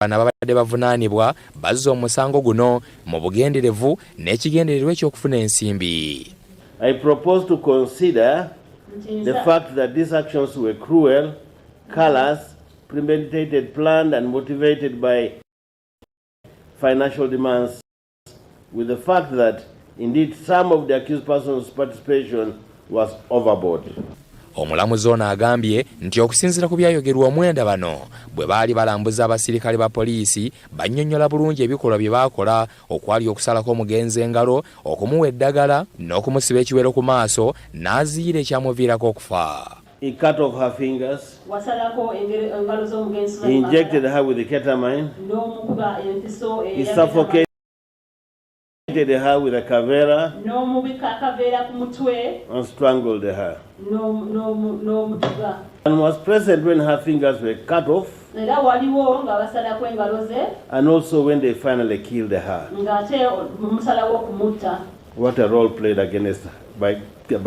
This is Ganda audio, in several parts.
Ababadde bavunaanibwa bazza omusango guno mu bugenderevu n'ekigendererwa eky'okufuna ensimbi. I propose to consider the fact that these actions were cruel, callous, premeditated, planned and motivated by financial demands, with the fact that indeed some of the accused persons' participation was overboard. Omulamuzi ono agambye nti okusinziira ku byayogerwa omwenda bano bwe baali balambuza abasirikale ba poliisi bannyonnyola bulungi ebikolwa bye baakola okwali okusalako omugenzi engalo, okumuwa eddagala n'okumusiba ekiwero ku maaso n'aziira ekyamuviirako okufa. He cut off her fingers. He injected her with the ketamine. He suffocated her with a cavera and strangled her. And was present when her fingers were cut off and also when they finally killed her. What a role played against by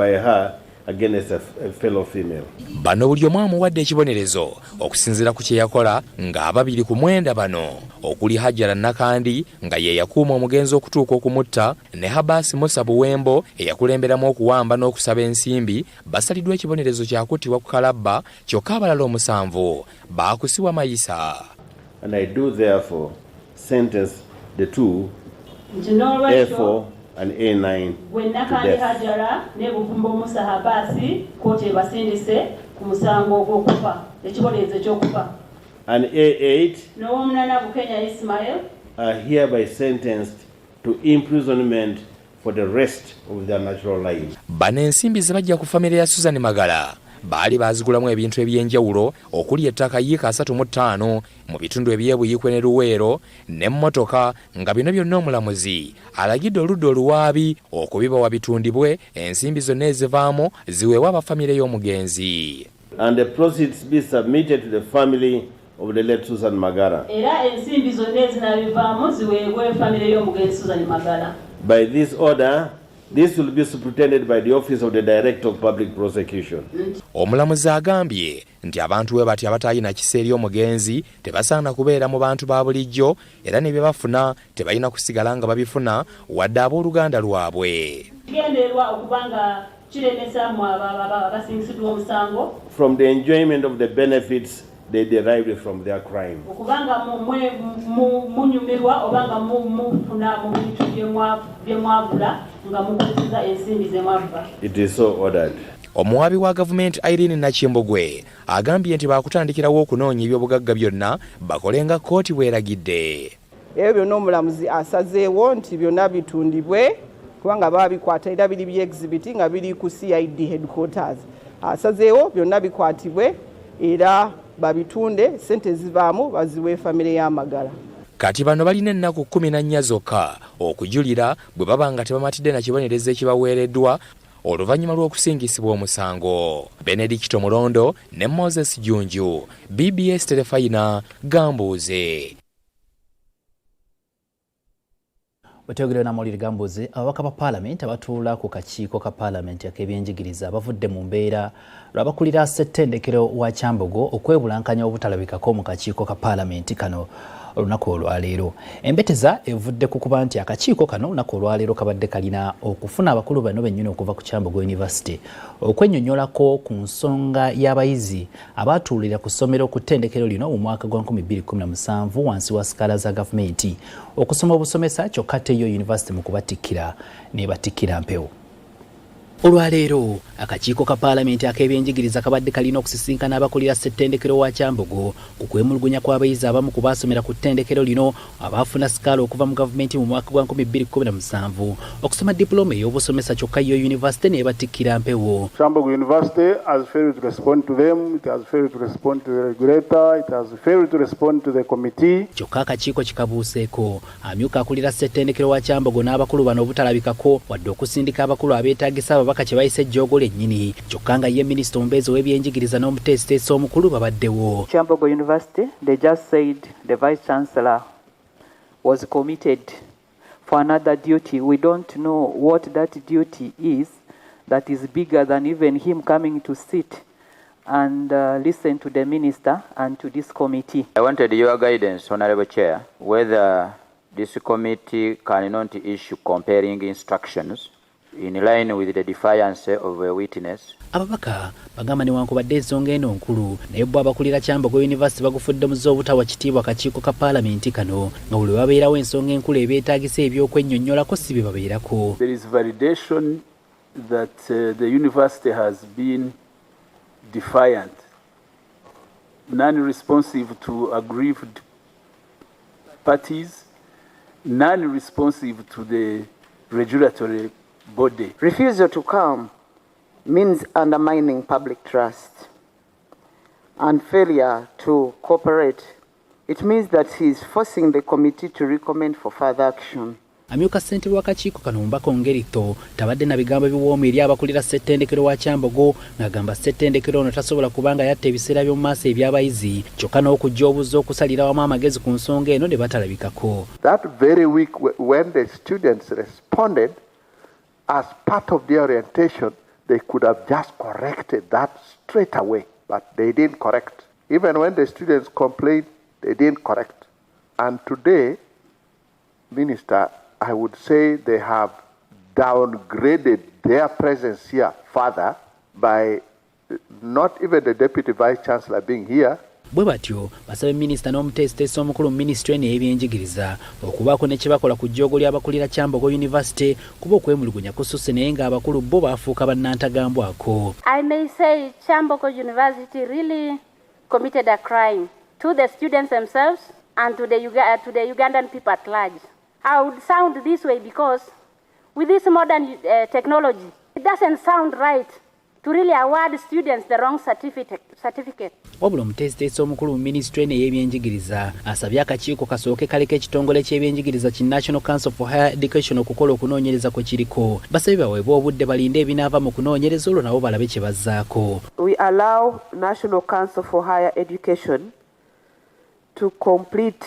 her against a fellow female. Bano buli omu amuwadde ekibonerezo okusinziira ku kye yakola ng'ababiri ku mwenda bano okuli Hajjara Nakandi nga ye yakuuma omugenzi okutuuka okumutta ne Habasi Musa Buwembo eyakulemberamu okuwamba n'okusaba ensimbi basaliddwa ekibonerezo kya kuttibwa ku kalabba kyokka abalala omusanvu baakusibwa mayisa. And I do therefore sentence the two A4 and A9 to death. And A8 are hereby sentenced to imprisonment for the rest of their natural lives. Bano ensimbi ze bajja ku famire ya Susan Magala baali baazigulamu ebintu ebyenjawulo okuli ettaka yiika 35 mu bitundu ebyebuyikwe ne Luweero n'emmotoka nga bino byonna omulamuzi alagidde oludda oluwaabi okubibawa bitundibwe ensimbi zonna ezivaamu ziweebwe abafamire y'omugenzi. And the proceeds be submitted to the family of the late Susan Magara. By this order, this will be superintended by the Office of the Director of Public Prosecution. Omulamuzi agambye nti abantu we bati abatayina kisa eri omugenzi tebasaana kubeera mu bantu ba bulijjo era ne bye bafuna tebalina kusigala nga babifuna wadde abooluganda lwabwe. From the enjoyment of the benefits they derived from their crime. It is so ordered. Omuwabi wa gavumenti Irene Nakimbogwe agambye nti baakutandikirawo okunoonya ebyobugagga byonna bakolenga kkooti bweragidde. Ebyo byonna omulamuzi asazeewo nti byonna bitundibwe kubanga baabikwata era biri by'exhibit nga biri ku CID headquarters. Asazeewo byonna bikwatibwe era babitunde sente zivaamu baziwe famire ya Magala. Kati bano balina ennaku 14 zokka okujulira bwe baba nga tebamatidde na kibonerezo ekibaweereddwa oluvannyuma lw'okusingisibwa omusango. Benedicto Mulondo ne Moses Junju, Bbs Telefayina, Gambuuze. Wetogere na Moliri Gambuuze, ababaka ba Parliament abatuula ku kakiiko ka Parliament ak'ebyenjigiriza bavudde mu mbeera lw'abakulira ssettendekero wa Kyambogo okwebulankanya obutalabikako mu kakiiko ka Parliament kano olunaku olwaleero. Embeteza evudde ku kuba nti akakiiko kano olunaku olwaleero kabadde kalina okufuna abakulu bano bennyini okuva ku Kyambogo University okwennyonnyolako ku nsonga y'abayizi abaatuulira ku ssomero ku ttendekero lino mu mwaka gwa 2017 wansi wa sikaala za gavumenti okusoma obusomesa kyokka ate yo University mu kubatikkira n'ebatikkira mpewo. Olwaleero akakiiko ka Parliament ak'ebyenjigiriza kabadde kalina okusisinkana abakulira ssettendekero wa Kyambogo ku kwemulugunya kw'abayizi abamu ku baasomera ku ttendekero lino abaafuna sikaala okuva mu gavumenti mu mwaka gwa 2017 okusoma diploma ey'obusomesa kyokka yo University n'ebatikkira mpewo. Kyambogo University has failed to respond to them, it has failed to respond to the regulator, it has failed to respond to the committee. Kyokka akakiiko kikabuuseeko amyuka akulira ssettendekero wa Kyambogo n'abakulu bano obutalabikako wadde okusindika abakulu abeetaagisa ababaka kye bayise jjogole ennyini kyokka nga ye minisita omubeezi w'ebyenjigiriza n'omuteesiteesi omukulu babaddewo. Kyambogo University, they just said the Vice Chancellor was committed for another duty. We don't know what that duty is that is bigger than even him coming to sit and listen to the minister and to this committee. I wanted your guidance, Honorable Chair, whether this committee cannot issue compelling instructions in line with the defiance of a witness. Ababaka bagamba newankubadde ensonga eno nkulu naye bo abakulira Kyambogo University bagufudde mu z'obutawa kitiibwa akakiiko ka paalamenti kano nga buli babeerawo ensonga enkulu ebeetaagisa ebyokwennyonnyolako si bye babeerako. There is validation that the university has been defiant, non-responsive to aggrieved parties, non-responsive to the regulatory body. Refusal to come means undermining public trust, and failure to cooperate, it means that he is forcing the committee to recommend for further action. Amyuka ssentebe w'akakiiko kano Mbaka Ongerito tabadde na bigambo biwoomu eri abakulira ssettendekero wa Kyambogo ng'agamba ssettendekero ono tasobola kubanga yatta ebiseera by'omu maaso eby'abayizi kyokka n'okujja obuzza okusalira wamu amagezi ku nsonga eno ne batalabikako. That very week when the students responded as part of their orientation, they could have just corrected that straight away, but they didn't correct. Even when the students complained, they didn't correct. And today, Minister, I would say they have downgraded their presence here further by not even the Deputy Vice Chancellor being here. Bwe batyo basaba minisita n'omuteesiteesi omukulu mu minisitule n'ebyenjigiriza okubaako ne kye bakola ku jjoogo ly'abakulira Kyambogo University kuba okwemulugunya kususse naye ng'abakulu bo baafuuka bannantagambwako. I may say Kyambogo University really committed a crime to the students themselves and to the Ugandan people at large. I would sound this way because with this modern technology, it doesn't sound right to really award students the wrong certificate. Wabula omuteesiteesi omukulu mu minisitule n'ebyenjigiriza asabye akakiiko kasooke kaleka ekitongole ky'ebyenjigiriza ki National Council for Higher Education okukola okunoonyereza kwe kiriko. Basabye baweebwe obudde balinde ebinaava mu kunoonyereza olwo nabo balabe kye bazzaako. We allow National Council for Higher Education to complete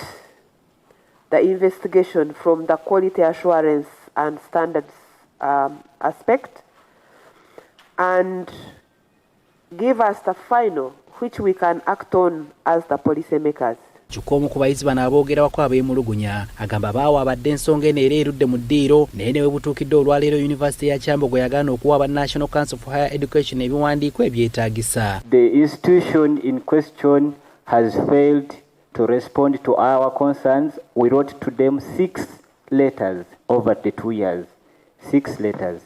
the investigation from the quality assurance and standards aspect and give us the final which we can act on as the policymakers. Kyokka omu ku bayizi bano aboogerawako abeemulugunya agamba baawa abadde ensonga eno era erudde mu ddiiro naye ne bwe butuukidde olwaleero yunivasite ya Kyambogo yagaana okuwa aba National Council for Higher Education ebiwandiiko ebyetaagisa. The institution in question has failed to respond to our concerns. We wrote to them 6 letters over the 2 years. 6 letters.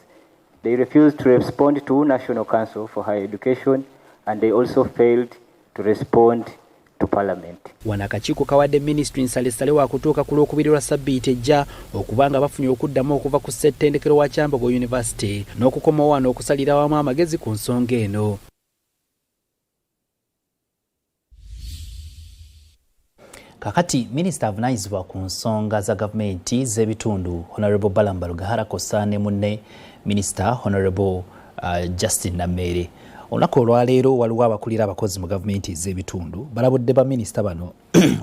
They refused to respond to National Council for Higher Education and they also failed to respond to Parliament. Wano akakiiko kawadde ministry nsalesale wa kutuuka ku Lwokubiri lwa Ssabbiiti ejja okubanga bafunye okuddamu okuva ku ssettendekero wa Kyambogo University n'okukomawo wano okusalira wamu amagezi ku nsonga eno. Kakati Minister avunaanyizibwa ku nsonga za gavumenti z'ebitundu Honorable Balamba Lugahara Kosa ne munne Minister Honorable Justin Namere. Olunaku olwaleero waliwo abakulira abakozi mu gavumenti ez'ebitundu balabudde ba minisita bano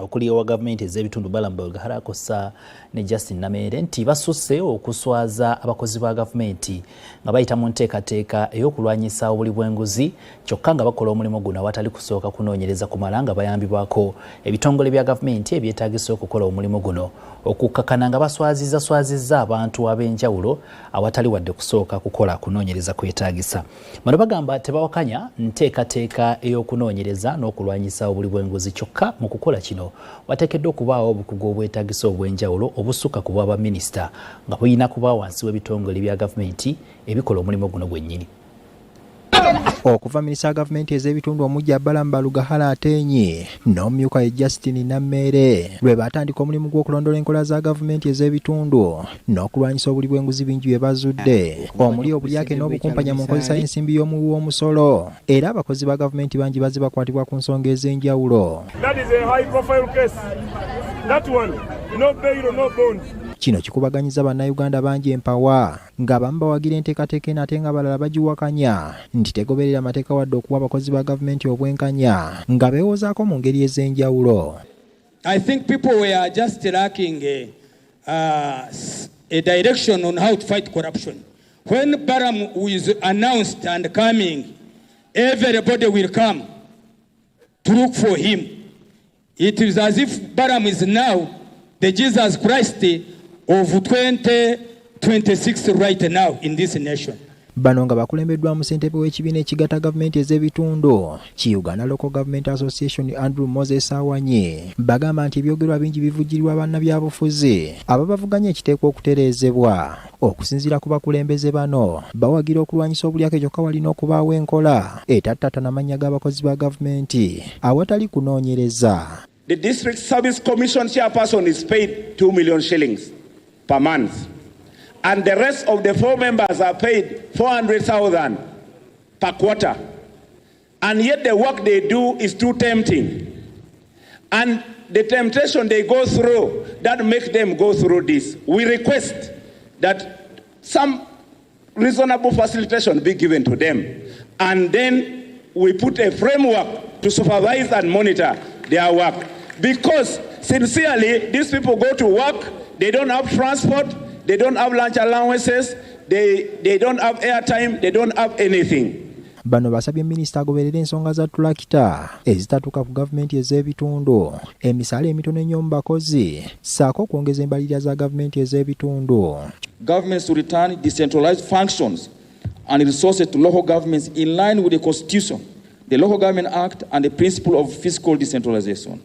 okuli owa gavumenti ez'ebitundu Balamba Lugahara Kosa ne Justin Namere nti basusse okuswaza abakozi ba gavumenti nga bayita mu nteekateeka ey'okulwanyisa obuli bw'enguzi kyokka nga bakola omulimu guno awatali kusooka kunoonyereza kumala nga bayambibwako ebitongole bya gavumenti ebyetaagisa okukola omulimu guno okukkakana nga baswazizza abantu ab'enjawulo awatali wadde kusooka kukola kunoonyereza kwetaagisa. Bano bagamba tebawakanya nteekateeka ey'okunoonyereza n'okulwanyisa obuli bw'enguzi kyokka mu kukola kino wateekeddwa okubaawo obukugu obwetaagisa obw'enjawulo obusukka ku bwa minisita nga bulina kuba wansi w'ebitongole bya gavumenti ebikola omulimu guno gwennyini. Okuva minisita wa gavumenti ez'ebitundu omujja Balamba Lugahara Atenye n'omumyuka ye Justin Namere lwe batandika omulimu gw'okulondola enkola za gavumenti ez'ebitundu n'okulwanyisa obuli bw'enguzi bingi bye bazudde omuli obulyake n'obukumpanya mu nkozesa y'ensimbi y'omuwi w'omusolo era abakozi ba gavumenti bangi bazze bakwatibwa ku nsonga ez'enjawulo. Kino kikubaganyiza bannayuganda bangi empawa ng'abamu bawagira enteekateeka eno ate nga balala bagiwakanya nti tegoberera amateeka wadde okuwa abakozi ba gavumenti obwenkanya nga beewozaako mu ngeri ez'enjawulo. I think people were just lacking a direction on how to fight corruption. When Baram was announced and coming everybody will come to look for him. It is as if Balaam is now the Jesus Christ of 2026 right now in this nation. Bano nga bakulembeddwa mu ssentebe w'ekibiina ekigatta gavumenti ez'ebitundu ki Uganda Local Government Association Andrew Moses Ssaawa bagamba nti ebyogerwa bingi bivujjirirwa bannabyabufuzi ababavuganya ekiteekwa okutereezebwa. Okusinziira ku bakulembeze bano bawagira okulwanyisa obulyake kyokka walina okubaawo enkola etattata n'amannya g'abakozi ba gavumenti awatali kunoonyereza. The District Service Commission chairperson is paid 2 million shillings per month. And the rest of the 4 members are paid 400,000 per quarter. And yet the work they do is too tempting. And the temptation they go through, that makes them go through this. We request that some reasonable facilitation be given to them. And then we put a framework to supervise and monitor their work. Because sincerely, these people go to work, they don't have transport, they don't have lunch allowances, they don't have airtime, they don't have anything. Bano basabye minisita agoberera ensonga za tulakita ezitatuuka ku gavumenti ez'ebitundu, emisaala emitono ennyo mu bakozi, ssaako okwongeza embalirira za gavumenti ez'ebitundu. Governments to return decentralized functions and resources to local governments in line with the Constitution, the Local Government Act, and the principle of fiscal decentralization.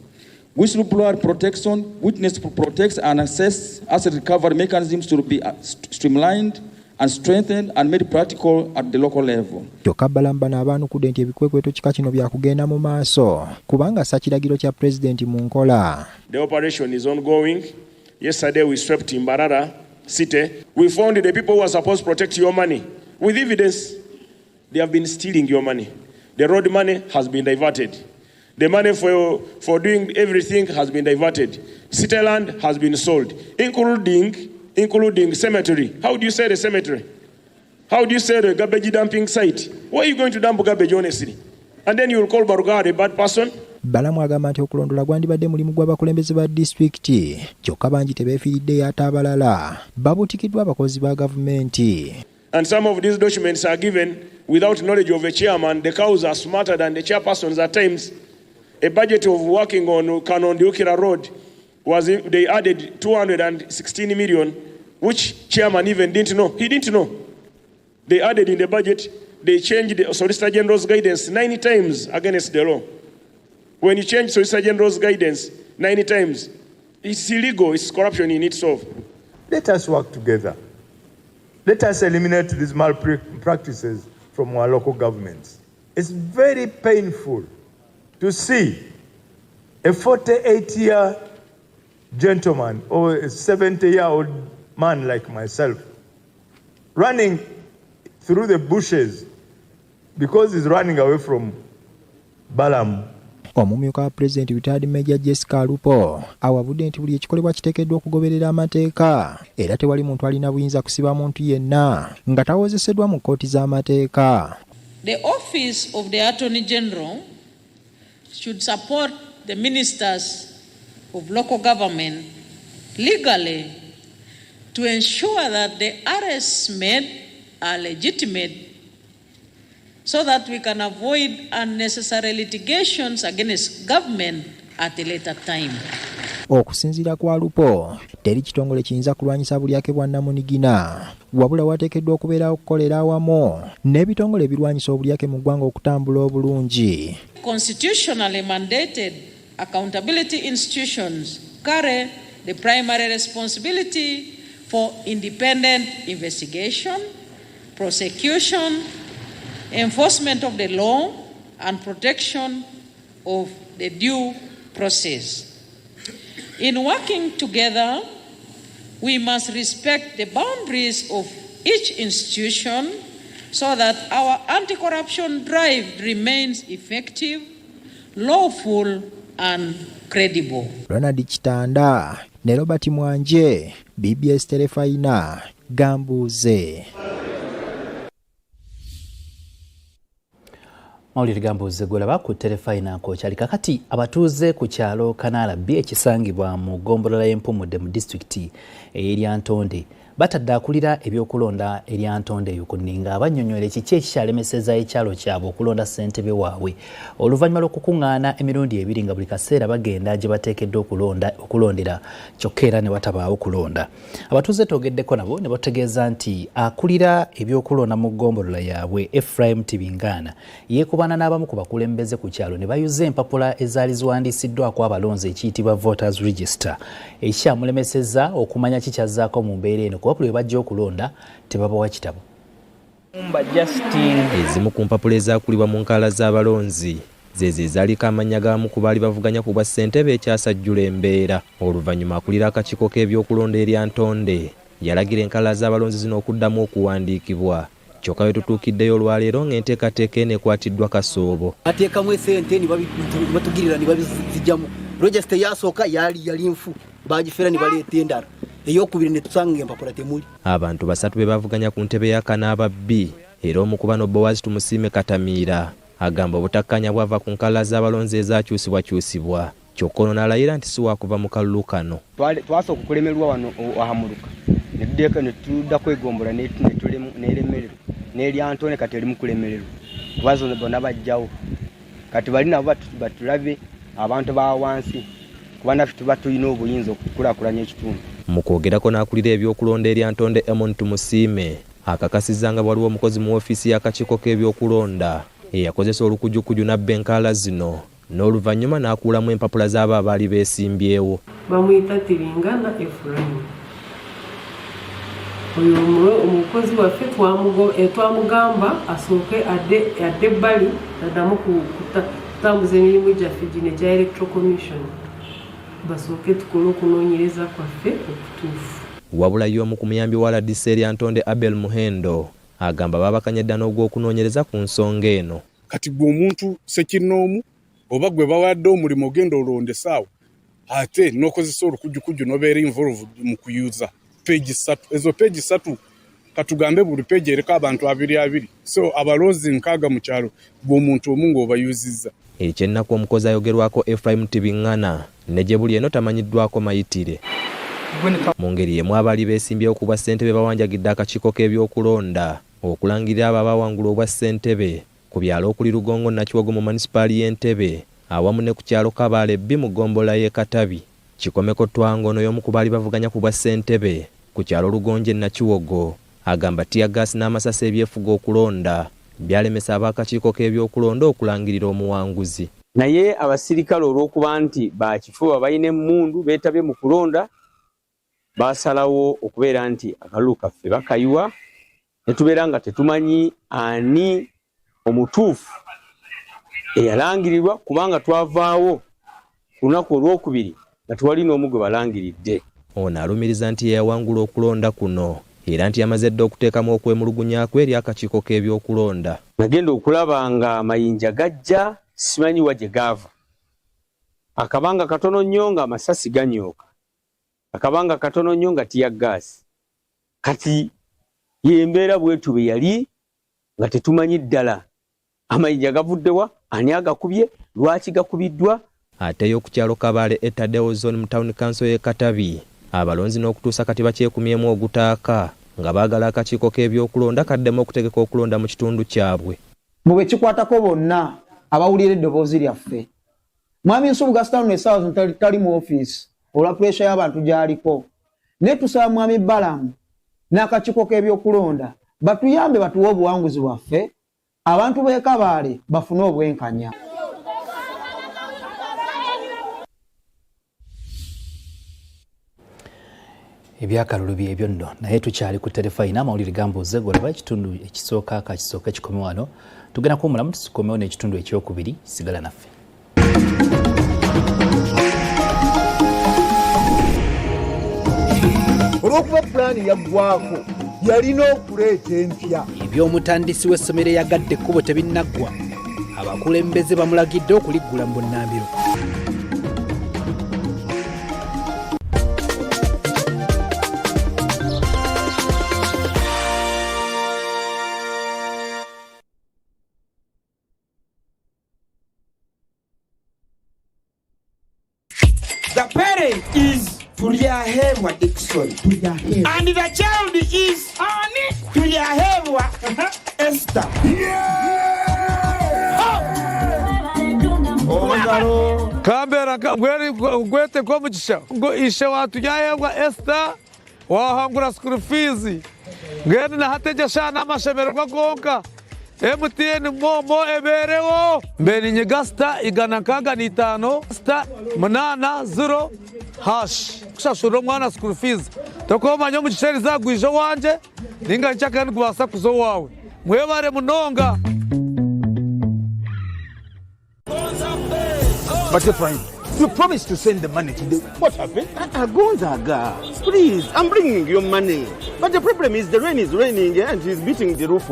Whistleblower protection, witness protects and assess asset recovery mechanisms to be streamlined and strengthened and made practical at the local level. Kyokka balamba n'abaanukudde nti ebikwekweto kika kino byakugenda mu maaso kubanga sa kiragiro kya pulezidenti mu nkola. The operation is ongoing. Yesterday we swept in Mbarara city. We found the people who are supposed to protect your money. With evidence, they have been stealing your money. The road money has been diverted. The money for doing everything has been diverted. City land has been sold, including cemetery. How do you say the cemetery? How do you say the garbage dumping site? Where are you going to dump garbage honestly? And then you will call Baruga a bad person? Balamu agamba nti okulondola gwandibadde mulimu gw'abakulembeze ba disitulikiti kyokka bangi tebeefiiriddeyo ate abalala babutikiddwa abakozi ba gavumenti. And some of these documents are given without knowledge of a chairman. The cows are smarter than the chairpersons at times. A budget of working on Kanondiukira Road they added 216 million, which chairman even didn't know. He didn't know. They added in the budget, they changed the Solicitor General's guidance 90 times against the law. When you change Solicitor General's guidance 90 times, it's illegal, it's corruption in itself. Let us work together. Let us eliminate these malpractices from our local governments. It's very painful to see a 48-year gentleman or a 70-year-old man like myself running through the bushes because he's running away from Balaam. Omumyuka wa Pulezidenti retired Major Jessica Alupo awabudde nti buli ekikolebwa kiteekeddwa okugoberera amateeka era tewali muntu alina buyinza kusiba muntu yenna nga tawozeseddwa mu kkooti z'amateeka. The office of the Attorney General should support the ministers of local government legally to ensure that the arrests made are legitimate so that we can avoid unnecessary litigations against government at a later time. Okusinziira kwa Lupo, teri kitongole kiyinza kulwanyisa bulyake bwa nnamunigina wabula wateekeddwa okubeerawo okukolera awamu n'ebitongole ebirwanyisa obulyake mu ggwanga okutambula obulungi. Constitutionally mandated accountability institutions carry the primary responsibility for independent investigation, prosecution, enforcement of the law, and protection of the due process. In working together, we must respect the boundaries of each institution so that our anti-corruption drive remains effective, lawful, and credible. Ronald Kitanda ne Robert Mwanje, Bbs Telefayina, Gambuze. Mawulire Gambuze gwelaba ku Telefayina kokyali kakati abatuuze ku kyalo Kanaala B ekisangibwa mu ggombolola y'Empumudde mu disitulikiti ey'Eryantonde batadde akulira ebyokulonda eryantonde eyo ku Nninga abannyonnyola ekiki ekikyalemeseza ekyalo kyabwe okulonda ssentebe waabwe oluvannyuma lw'okukuŋŋaana emirundi ebiri nga buli kaseera bagenda gye bateekeddwa okulondera kyokka era ne watabaawo kulonda. Abatuuze twogeddeko nabo ne bategeeza nti akulira ebyokulonda mu ggombolola yaabwe Ephraim Tibingana yeekubana n'abamu ku bakulembeze ku kyalo ne bayuza empapula ezaali ziwandiisiddwako abalonzi ekiyitibwa Voters Register ekyamulemesezza okumanya kikyazzaako mu mbeera eno kuba buli we bajja okulonda tebabawa kitabo. Ezimu ku mpapula ezaakulibwa mu nkaala z'abalonzi zezo ezaaliko amannya g'abamu ku baali bavuganya ku bwa ssentebe ekyasajjula embeera. Oluvannyuma akulira akakiiko k'ebyokulonda eryantonde yalagira enkaala z'abalonzi zino okuddamu okuwandiikibwa. Kyokka we tutuukiddeyo olwaleero ng'enteekateeka eno ekwatiddwa kasoobo. Bateekamu essente ne batugirira ne babizigyamu. Register yasooka yali nfu bagifera ne baleeta endala. Eyokubiri ne tusanga empapula temuli. Abantu basatu be bavuganya ku ntebe ya Kanaababbi era omu ku bano Bowazi Tumusiime Katamiira agamba obutakkanya bwava ku nkaala z'abalonzi ezaakyusibwakyusibwa. Kyokka ono n'alayira nti si waakuva mu kalulu kano. Twasooka okulemerwa wano ahamuluka ne tudda kwegombola n'eremererwa n'eryantonde kati eri mu kulemererwa kubazo bonna bajjawo kati bali nabo batulabe abantu ba wansi kuba naffe tuba tulina obuyinza okukulaakulanya ekitundu. Mu kwogerako n'akulira ebyokulonda eryantonde Tumusiime akakasizza nga waliwo omukozi mu ofiisi y'akakiiko k'ebyokulonda eyakozesa olukujjukuju n'abba enkaala zino n'oluvannyuma n'akuulamu empapula z'abo abaali beesimbyewo. Bamuyita Tibingana Ephraim. Oyo omukozi waffe twamugamba asooke adde ebbali addamu kutambuza emirimu gyaffe gino egya Electoral Commission basooke tukole okunoonyereza kwaffe okutuufu. Wabula y'omu ku muyambi wa ladisi eryantonde Abel Muhendo agamba babakanya edda n'ogw'okunoonyereza ku nsonga eno. Kati gwe omuntu sekinnoomu oba gwe bawadde omulimu ogenda olonda essaawa ate n'okozesa olukujjukuju n'obeera involved mu kuyuza peegi 3. Ezo peegi 3 katugambe buli peegi eriko abantu 2 so abalonzi 6 mu kyalo gwe omuntu omu ng'obayuzizza. Ekyennaku omukozi ayogerwako Ephraim Tibingana ne gye buli eno tamanyiddwako mayitire. Mu ngeri y'emu abaali beesimbyewo ku bwa ssentebe bawanjagidde akakiiko k'ebyokulonda okulangirira abo abawangula obwa ssentebe ku byalo okuli Lugongo Nakiwogo mu munisipaali y'Entebbe awamu ne ku kyalo Kabaale B mu ggombolola y'e Katabi. Kikomeko Twangono y'omu ku baali bavuganya ku bwa ssentebe ku kyalo Lugonje Nakiwogo agamba tiyagasi n'amasasi ebyefuga okulonda byalemesa ab'akakiiko k'ebyokulonda okulangirira omuwanguzi. Naye abasirikale olw'okuba nti bakifuba balina emmundu beetabye mu kulonda basalawo okubeera nti akalulu kaffe bakayiwa ne tubeera nga tetumanyi ani omutuufu eyalangirirwa kubanga twavaawo ku lunaku olwokubiri nga tewali n'omu gwe balangiridde. Ono alumiriza nti yeyawangula okulonda kuno era nti yamaze dda okuteekamu okwemulugunya kwe eri akakiiko k'ebyokulonda. Nagenda okulaba nga amayinja gajja simanyi wa gye gaava. Akabanga katono nnyo nga amasasi ganyooka. Akabanga katono nnyo nga tiyaggaasi. Kati yembeera bwetu bwe yali nga tetumanyi ddala amayinja gavuddewa ani agakubye lwaki gakubiddwa. Ateyo ku kyalo Kabaale etaddewo zone mu town council y'e Katabi abalonzi n'okutuusa kati bakyekuumyemu ogutaaka nga baagala akakiiko k'ebyokulonda kaddemu okutegeka okulonda mu kitundu kyabwe. Mu bwe kikwatako bonna abawulira eddoboozi lyaffe Mwami Nsubuga Stanley essaawa zino tali mu ofiisi olwa puresha y'abantu gy'aliko ne tusaba Mwami Balamu n'akakiiko k'ebyokulonda batuyambe batuwe obuwanguzi bwaffe abantu b'e Kabaale bafune obwenkanya. Ebyakalulu byebyo nno naye tukyali ku Telefayina amawulire gambuuze golaba ekitundu ekisooka akakisooka ekikome wano tugenda kuwumulamu tusikomewo n'ekitundu ekyokubiri sigala naffe. Olw'okuba pulaani yaggwako yalina okuleeta empya. Eby'omutandisi w'essomero eyagadde ekkubo tebinnaggwa abakulembeze bamulagidde okuliggula mu bunnambiro. The parent is Tulyaheebwa Dickson. And the child is Tulyaheebwa Esther. Kambera gwete kwa mugisha ngo ishe watujyaheebwa Esther wahangura school fees ngende na hateja shana amashemererwa gonka MTN momo eberewo mbeni nyegasta igana kaga ni 5 sta munana 0 hash kushashura mwana school fees tokoma nyo mugisheri zagwije wanje ninga nchaka ngubasa kuzo wawe mwebare munonga. But Efraim, you promised to send the money today. What happened? Gonzaga, please, I'm bringing you money. But the problem is the rain is raining and he's beating the roof.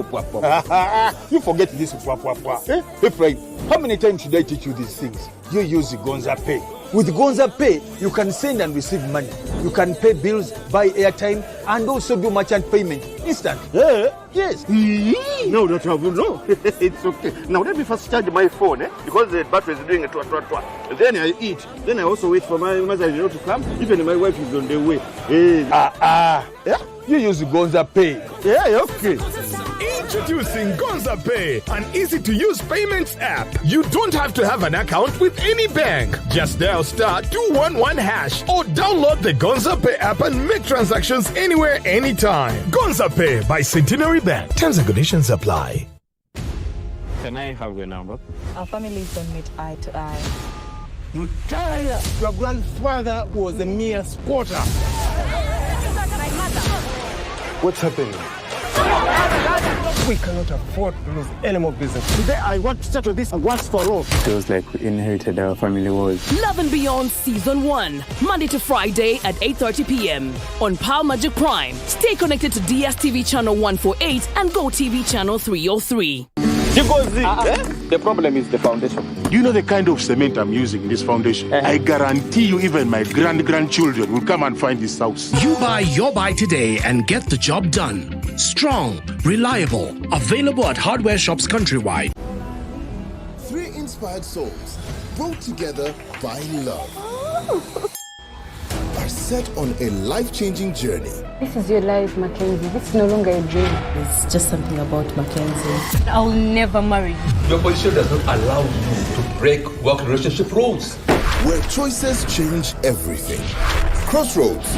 You forget this. Efraim, how many times should I teach you these things? You use Gonza Pay. With Gonza Pay, you can send and receive money. You can pay bills, buy airtime, and also do merchant payment instant. Yes. No, no trouble. No, it's okay. Now let me first charge my phone, because the battery is doing a twa. Then I eat. Then I also wait for my mother to come. Even my wife is on the way. Yeah? You use Gonza Pay. Yeah, okay. Introducing Gonza Pay, an easy-to-use payments app. You don't have to have an account with any bank. Just dial *211# or download the Gonza Pay app and make transactions anywhere, anytime. Gonza Pay by Centenary Bank. Terms and conditions apply. Can I have your number? Our families don't meet eye to eye. Your grandfather was a mere squatter. What's happening? We cannot afford to lose any more business. Today I want to settle this once for all. It feels like we inherited our family wars. Love and Beyond Season 1, Monday to Friday at 8:30 p.m. on Power Magic Prime. Stay connected to DSTV channel 148 and GoTV channel 303. The problem is the foundation. You know the kind of cement I'm using in this foundation? I guarantee you even my grandchildren will come and find this house. You buy your buy today and get the job done. Strong, reliable, available at hardware shops countrywide. 3 inspired souls brought together by love are set on a life-changing journey. This is your life, Mackenzie. This is no longer a dream. It's just something about Mackenzie. I'll never marry you. Your position does not allow you to break work relationship rules. Where choices change everything. Crossroads.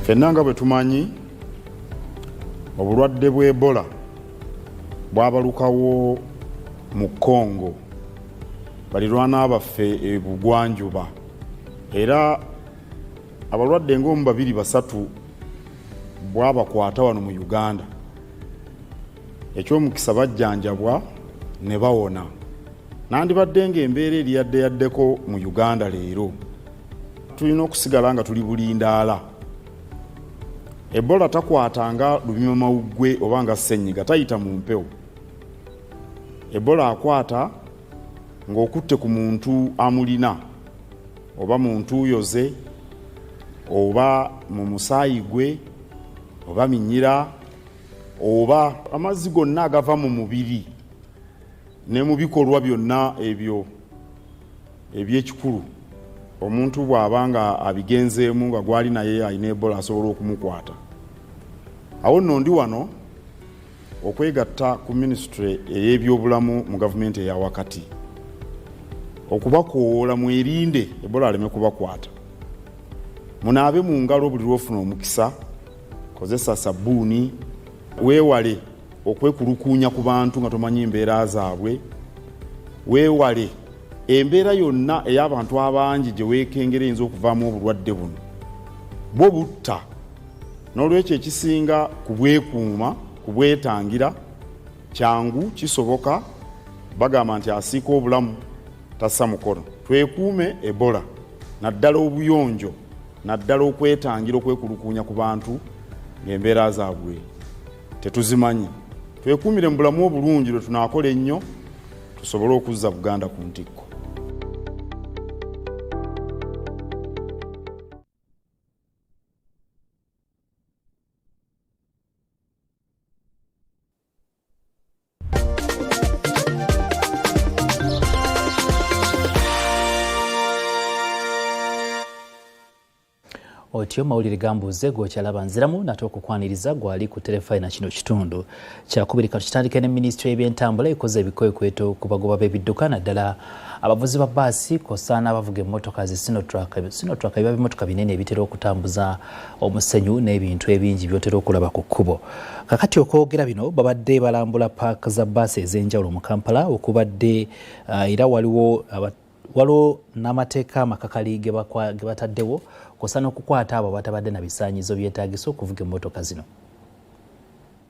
Fenna nga bwe tumanyi obulwadde bwa Ebola bwabalukawo mu Congo balirwana baffe ebugwanjuba era abalwadde ng'omu 2-3 bwabakwata wano mu Uganda ekyomukisa bajjanjabwa ne bawona nandibadde ng'embeera eri yaddeko mu Uganda leero tulina okusigala nga tuli bulindaala. Ebola takwatanga lubima mawuggwe oba nga ssenyiga tayita mu mpewo. Ebola akwata ng'okutte ku muntu amulina oba muntu yoze oba mu musaayi gwe oba minyira oba amazzi gonna agava mu mubiri ne mu bikolwa byonna ebyo eby'ekikulu omuntu bw'abanga abigenzeemu nga gwali naye alina Ebola asobola okumukwata. Awo nno ndi wano okwegatta ku ministry ey'ebyobulamu mu gavumenti eya wakati okubakoola mwerinde Ebola aleme kubakwata. Munaabe mu ngalo buli lwofuna omukisa, kozesa sabbuuni, weewale okwekulukuunya ku bantu nga tomanyi mbeera zaabwe, weewale embeera yonna ey'abantu abangi gye weekengera eyinza okuvaamu obulwadde buno bwo butta. N'olwekyo ekisinga kubwekuuma kubwetangira kyangu kisoboka bagamba nti asiika obulamu tassa mukono. Twekuume Ebola naddala obuyonjo naddala okwetangira okwekulukuunya ku bantu ng'embeera zaabwe tetuzimanyi. Twekuumire mu bulamu obulungi lwe tunaakola ennyo tusobole okuzza Buganda ku ntikko. Otyo mawulire gambuuze gwokyalaba nziramu nate okukwaniriza gwali ku Telefayina kino kitundu kyakubirika tukitandike ne Minisitule y'ebyentambula ekoze ebikwekweto ku bagoba b'ebidduka naddala abavuzi ba bbaasi kw'ossa n'abavuga emmotoka zi Sinotruck biba bimotoka binene ebitera okutambuza omusenyu n'ebintu ebingi byotera okulaba ku kkubo. Kakati okwogera bino babadde balambula paaka za bbaasi ez'enjawulo mu Kampala okubadde era waliwo n'amateeka amakakali ge bataddewo kw'ossa n'okukwata abo batabadde na bisaanyizo byetaagisa okuvuga emmotoka zino.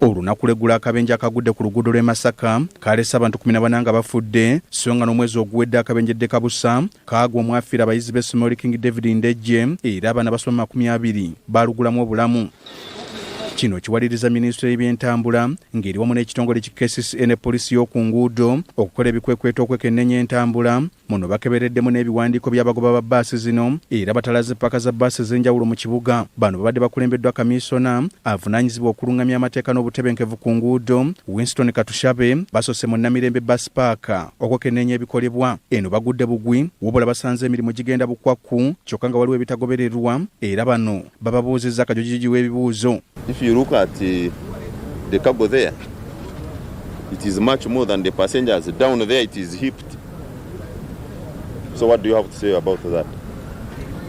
Olunaku lw'eggulu akabenje akagudde ku luguudo lw'e Masaka kaleese abantu 14 nga bafudde so nga n'omwezi oguwedde akabenjedde kabusa kaagwa omwafiira abayizi b'essomero King David Ndejje era abaana basoma 20 baalugulamu obulamu. Kino kiwaliriza Minisitule y'ebyentambula ng'eri wamu n'ekitongole ki KCCA ne poliisi y'oku nguudo okukola ebikwekweto okwekennenya entambula muno bakebereddemu n'ebiwandiiko by'abagoba ba bbaasi zino era batalaze paka za bbaasi ez'enjawulo mu kibuga. Bano babadde bakulembeddwa kamiisona avunaanyizibwa okulungamya amateeka n'obutebenkevu ku nguudo Winston Katushabe basoose mu Namirembe Bus Park okwekennenya ebikolebwa. Eno bagudde bugwi wabula basanze emirimu gigenda bukwakku kyokka nga waliwo ebitagobererwa era bano bababuuzizza akajojiji w'ebibuuzo. If you look at the cargo there, it is much more than the passengers. Down there it is heaped. So what do you have to say about that?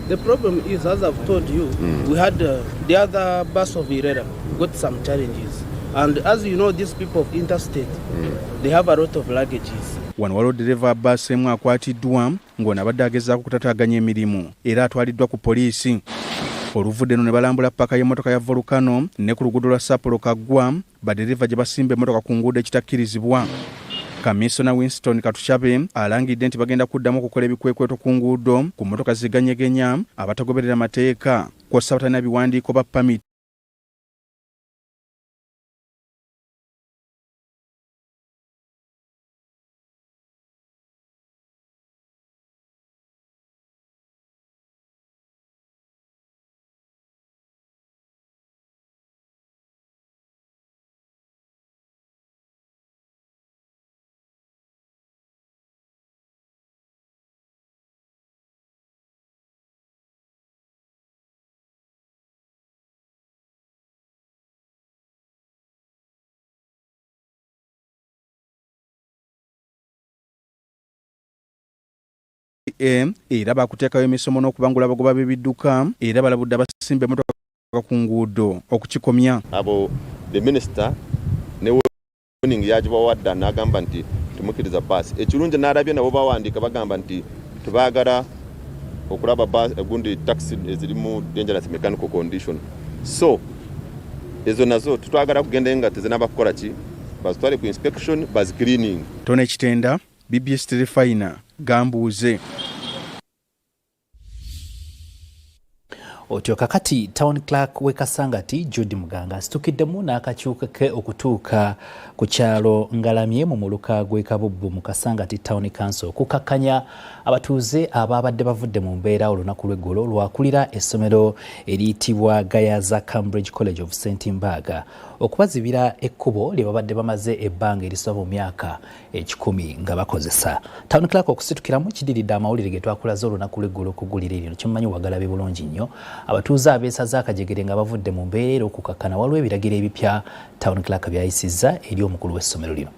The problem is, as I've told you, we had the other bus of Irera got some challenges. And as you know, these people of interstate, they have a lot of luggages. Wano waliwo dereva bbaasi emu akwatiddwa ng'ono abadde agezaako kutataaganya emirimu era atwaliddwa ku poliisi. Oluvudde no ne balambula paka y'emmotoka ya Volcano ne ku luguudo lwa Sapporo Kaggwa badereva gye basimba emmotoka ku nguudo ekitakkirizibwa. Kamiisona Winston Katushabe alangidde nti bagenda kuddamu okukola ebikwekweto ku nguudo ku mmotoka ziganyegenya abatagoberera mateeka kw'ossa abatalina biwandiiko ba pamiti. Era bakuteekayo emisomo n'okubangula abagoba b'ebidduka era balabudde abasimba emmotoka ku nguudo okukikomya. Abo the minister ne warning yagibawadda n'agamba nti tumukkiriza bbaasi. Ekirungi n'alabye nabo bawandiika bagamba nti tubaagala okulaba gundi taxi ezirimu dangerous mechanical condition. So ezo nazo tutwagala kugenda nga tezinaba kukola ki bazitwale ku inspection baz cleaning. Tone Kitenda, Bbs Telefayina, gambuuze. Otyo kakati Town Clerk w'e Kasangati Judy Muganga asitukiddemu n'akakyuka ke okutuuka ku kyalo Ngalamye mu muluka gw'e Kabubbu mu Kasangati Town Council okukakkanya abatuuze ababadde bavudde mu mbeera olunaku lw'eggulo lwakulira essomero eriyitibwa Gayaza Cambridge College of St. Mbaga okubazibira ekkubo lye babadde bamaze ebbanga erisoba mu myaka 10 nga bakozesa. Town Clerk okusitukiramu kidiridde amawulire ge twakulaze olunaku lw'eggulo okugulira erino kimumanyi wagalabe bulungi nnyo. Abatuuze abeesaza akajegere nga bavudde mu mbeera okukakkana waliwo ebiragiro ebipya Town Clerk byayisizza eri omukulu w'essomero lino.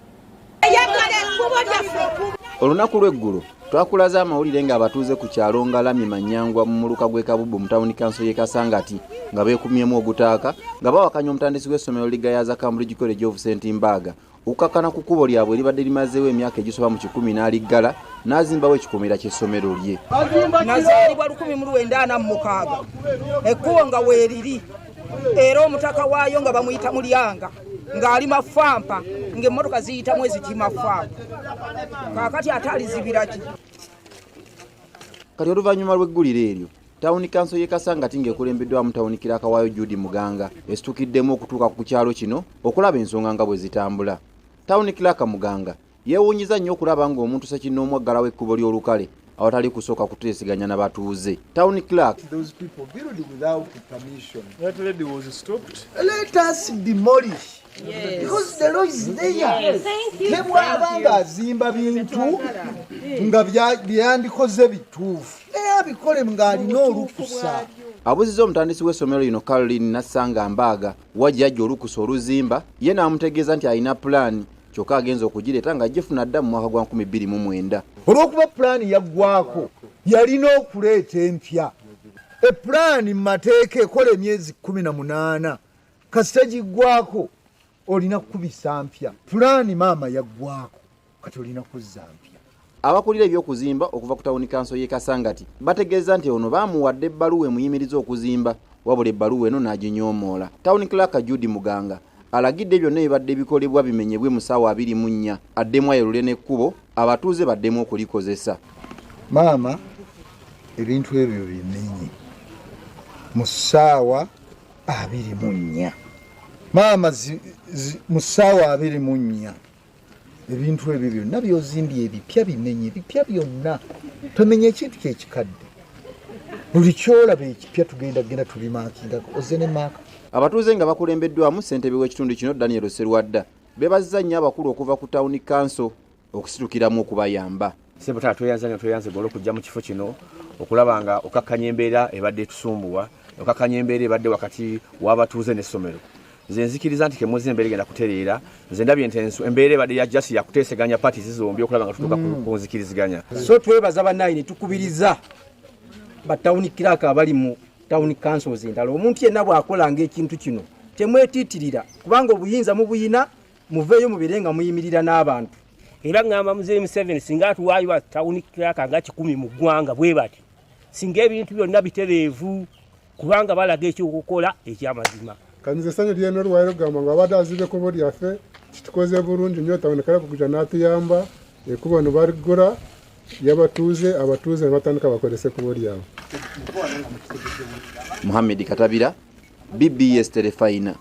Olunaku lw'eggulo twakulaze amawulire nga abatuuze ku kyalo Ngalamye Manyangwa mu muluka gw'e Kabubbu mu Town Council y'e Kasangati nga beekumyemu ogutaaka nga bawakanya omutandisi w'essomero Gayaza Cambridge College of St. Mbaga okukakkana ku kkubo lyabwe eribadde limazeewo emyaka egisoba mu 10 n'aliggala n'azimbawo ekikomera ky'essomero lye. Nazaalibwa 1946 ekkubo nga weeriri era omutaka waayo nga bamuyita Mulyanga ng'ali Mafampa ng'emmotoka ziyitamu ezitima faamu kaakati ate alizibiraki. Kati oluvannyuma lw'egguliro eryo Town Council y'e Kasangati ng'ekulembeddwamu Town Clerk waayo Judy Muganga esitukiddemu okutuuka ku kyalo kino okulaba ensonga nga bwe zitambula. Town Clerk Muganga yeewuunyiza nnyo okulaba ng'omuntu Ssekinnoomu aggalawo ekkubo ly'olukale awatali kusooka kuteeseganya n'abatuuze. Town Clerk: Those people build without permission. That lady was stopped. Let us demolish. Yes. Because the law is there. Yes. Tebwabanga azimba bintu nga byandikoze bituufu. Bikole ng'alina olukusa. Abuziza omutandisi w'essomero lino Caroline Nassanga Mbaaga wajjajja olukusa oluzimba ye n'amutegeeza nti alina pulaani kyokka agenza okugireeta nga agifuna dda mu mwaka gwa 2009. Olw'okuba pulaani yaggwako yalina okuleeta empya. Epulaani mu mateeka ekola emyezi 18 kasita giggwako olina kukubisa mpya. Pulaani maama yaggwako kati olina kuzza mpya. Abakulira ebyokuzimba okuva ku Town Council y'e Kasangati bategeeza nti ono baamuwadde ebbaluwa emuyimiriza okuzimba wabula ebbaluwa eno n'aginyoomoola. Town Clerk Judy Muganga alagidde byonna ebibadde bikolebwa bimenyebwe mu ssaawa 24 addemu ayolule n'ekkubo abatuuze baddemu okulikozesa. Maama ebintu ebyo bimenye mu ssaawa 24. Maama mu ssaawa 24 ebintu ebyo byonna byozimbye ebipya bimenye ebipya byonna tomenye ekintu kyekikadde buli kyolaba ekipya tugenda tubimakinga oze ne maaka. Abatuuze nga bakulembeddwamu ssentebe w'ekitundu kino Daniel Serwadda beebazizza nnyo abakulu okuva ku Town Council okusitukiramu okubayamba. Ssentebe tweyanze golo okujja mu kifo kino okulaba nga okakkanya embeera ebadde etusumbuwa okakkanya embeera ebadde wakati w'abatuuze n'essomero. Nze nzikiriza nti kemuzi embeera egenda kutereera nze ndabye nti embeera ebadde ya jasi yakuteeseganya pati zombi okulaba nga tutuuka ku nzikiriziganya. So twebaza bannayi ne tukubiriza ba Town Clerk abali mu Town Councils endala omuntu yenna bw'akolanga ekintu kino temwetiitirira kubanga obuyinza mubuyina muveeyo mubirenga muyimirira n'abantu. Era ngamba Muzeeyi Museveni singa atuwaayo wa Town Clerk nga 10 mu ggwanga bwe bati singa ebintu byonna bitereevu kubanga balaga ekyokukola ekyamazima. Kanze sanyo lyeno lwayo gamba nga abadde azibe kubo lyaffe kitukoze bulungi nnyo Town Clerk kuja n'atuyamba ekubo no barigura y'abatuuze abatuuze batandika bakolese kubo lyabo. Muhammad Katabira, Bbs Telefayina.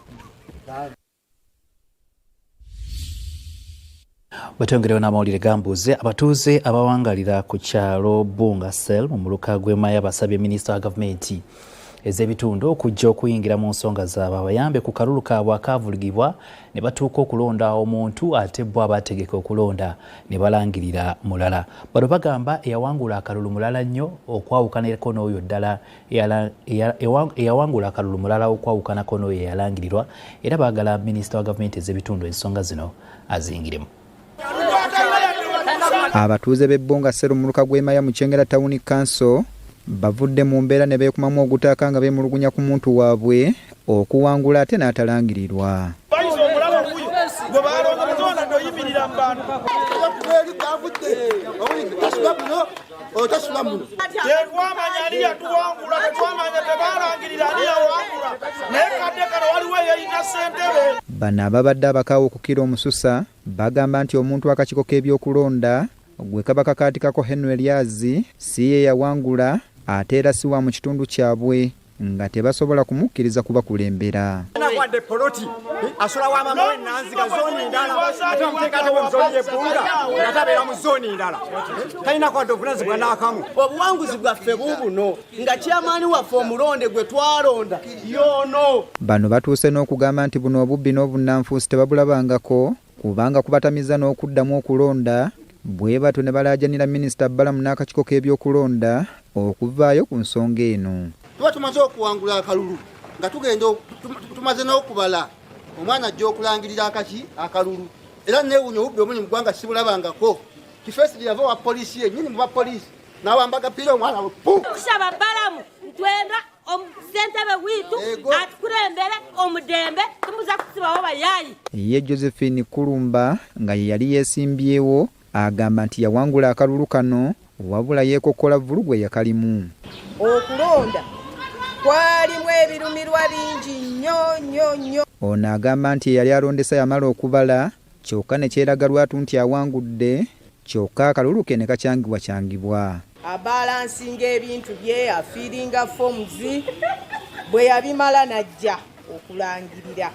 Batongerewo n'amawulire gambuuze abatuuze abawangalira ku kyalo Bunga Cell mu muluka gw'Emaya basabye minisita wa gavumenti ez'ebitundu okujja okuyingira mu nsonga zaabwe abayambe ku kalulu kaabwe akaavulugibwa ne batuuka okulonda omuntu ate bo abategeka okulonda ne balangirira mulala. Bano bagamba eyawangula akalulu mulala nnyo okwawukanako n'oyo ddala eyawangula akalulu mulala okwawukanako n'oyo eyalangirirwa era baagala minisita wa gavumenti ez'ebitundu ensonga zino azingiremu. Abatuuze b'ebbunga Cell mu muluka gw'Emaya mu Kyengera Town Council bavudde mu mbeera ne beekumamu ogutaaka nga beemulugunya ku muntu waabwe okuwangula ate n'atalangirirwa. Bano ababadde abakaawo okukira omususa bagamba nti omuntu akakiiko k'ebyokulonda gwe kaba kakaatikako Henry Lyazi si ye yawangula ate era si wa mu kitundu kyabwe nga tebasobola kumukkiriza kubakulembera. Obuwanguzi bwaffe buubuno nga kyamaani waffe omulonde gwe twalonda yono. Bano batuuse n'okugamba nti buno obubbi n'obunnanfuusi tebabulabangako kubanga kubatamiza n'okuddamu okulonda bwe batyo ne balaajanira minisita Balamu n'akakiiko k'ebyokulonda okuvaayo ku nsonga eno. Tuba tumaze okuwangula akalulu nga tugenda tumaze n'okubala omwana ajja okulangirira akalulu era neewuunya obubbi omungi mu ggwanga sibulabangako. Kifeesi yava wa poliisi yennyini mu bapoliisi n'awambaga ppira omwana we kusaba Balamu twenda omusentebe wiitu atukulembere omudembe tumuza kusibawo bayaayi. Ye Josephine Kulumba nga ye yali yeesimbyewo agamba nti yawangula akalulu kano wabula yeekokkola vulugu eyakalimu. Okulonda kwalimu ebirumirwa bingi nnyo. Ono agamba nti eyali alondesa yamala okubala kyokka ne kyeraga lwatu nti awangudde kyokka akalulu ke ne kakyangibwa abalansinga ebintu bye afiiringa forms bwe yabimala najja okulangirira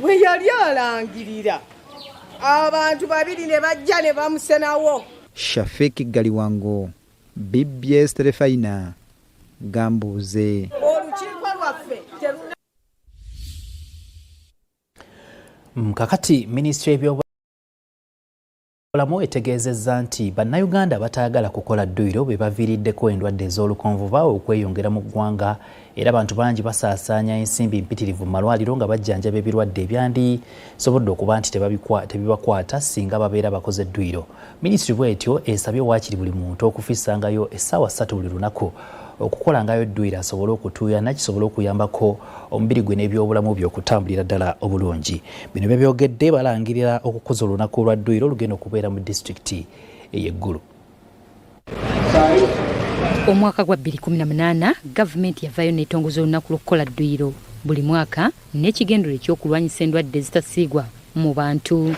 bwe yali alangirira abantu babiri ne bajja ne bamusenawo. Shafiki Galiwango, Bbs Telefayina, Gambuze. Olukiiko lwaffe teruna kakati minisitule y'ebyobulamu etegeezezza nti bannayuganda bataagala kukola dduyiro bwe baviiriddeko endwadde ez'olukonvuba okweyongera mu ggwanga era abantu bangi basaasaanya ensimbi mpitirivu mu malwaliro nga bajjanjaba ebirwadde ebyandisobodde okuba nti tebibakwata singa babeera bakoze dduyiro. Minisitule bw'etyo esabye waakiri buli muntu okufiisangayo essaawa 3 buli lunaku okukolangayo dduyiro asobole okutuuyana kisobole okuyambako omubiri gwe n'ebyobulamu bye okutambulira ddala obulungi. Bino byogedde balangirira okukoza olunaku lwa dduyiro lugenda okubeera mu disitulikiti ey'eggulu. Omwaka gwa 2018 gavumenti yavaayo n'etongoza olunaku lw'okukola dduyiro buli mwaka n'ekigendero ekyokulwanyisa endwadde ezitasiigwa mu bantu.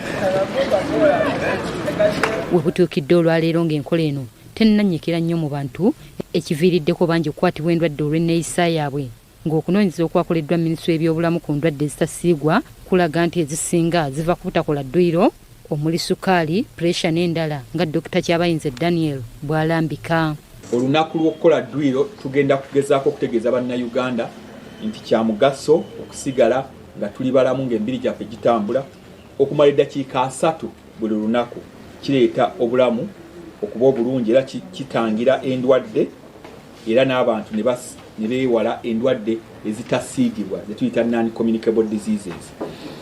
We butuukidde olwaleero ng'enkola eno tennannyikira nnyo mu bantu ekiviiriddeko bangi okukwatibwa endwadde olw'enneeyisa yaabwe ng'okunoonyereza okwakoleddwa minisitule y'ebyobulamu ku ndwadde ezitasiigwa kulaga nti ezisinga ziva ku butakola dduyiro omuli sukaali, puresha n'endala nga Dr. Kyabayinza Daniel bw'alambika. Olunaku lw'okukola dduyiro tugenda kugezaako okutegeeza bannayuganda nti kya mugaso okusigala nga tuli balamu ng'emibiri gyaffe gitambula okumala eddakiika 3 buli lunaku. Kireeta obulamu okuba obulungi era kitangira endwadde era n'abantu ne beewala endwadde ezitasiigibwa zetuyita non-communicable diseases.